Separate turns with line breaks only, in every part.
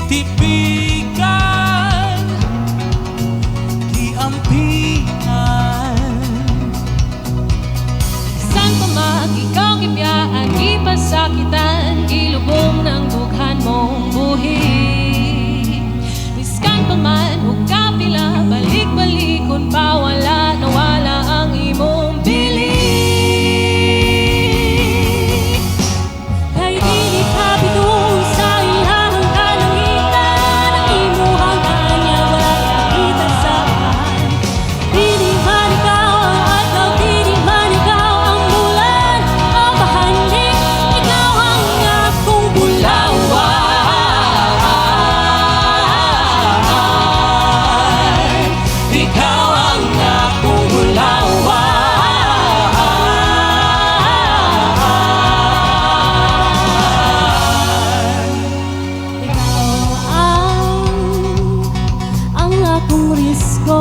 tipigan, diampihan.
Saan pa man ikaw kipyaan, ipasakitan, ilubong ng bughan mong buhi. Miskan pa man o kapila, balik-balikon pa, wala na wala ang imong bili. Kay dili ka bituon sa ilahang kalangitan, ang imuhang kanya wala nakita sa bahay. Dili man ikaw ang adlaw, dili man ikaw ang bulan, o bahaning ikaw ang akong bulawan.
Ikaw ang akong bulawan.
Ikaw ang akong risko.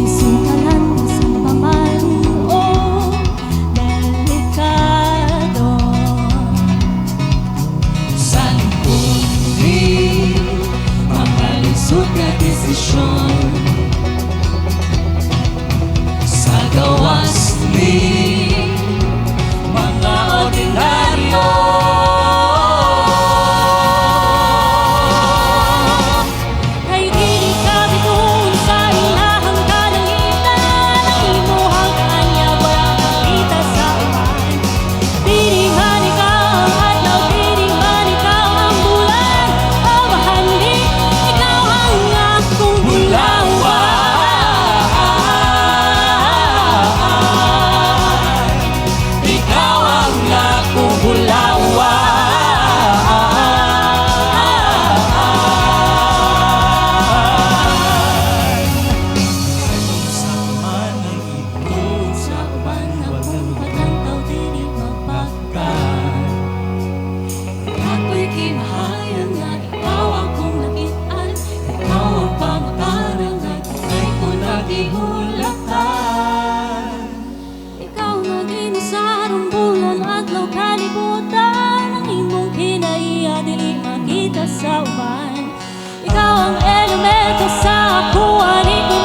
Isungkalan mo sa paman o delikado.
Sa likod ni makalisod ka desisyon, sa gawas ni mga ordinaryo.
Kay dili ka bituon sa ilahang kalangitan, ang imuhang kanya wala nakita sa uban. Dili man ikaw ang adlaw, dili man ikaw ang bulan, o bahaning ikaw ang akong bulawan.
Ikaw ang akong bulawan. Sa man ang ikot sa uban,
Akong patantaw, dili mapagtan.
ako'y kinahayang nga ikaw akong nakitaan. Ikaw ang pamatarang nga tunay ko nagihulatan.
Ikaw na ginusarong bulan, adlaw, kalibutan, ang imong kinaiya dili makita sa uban. Ikaw ang elemento sa ako, ani ko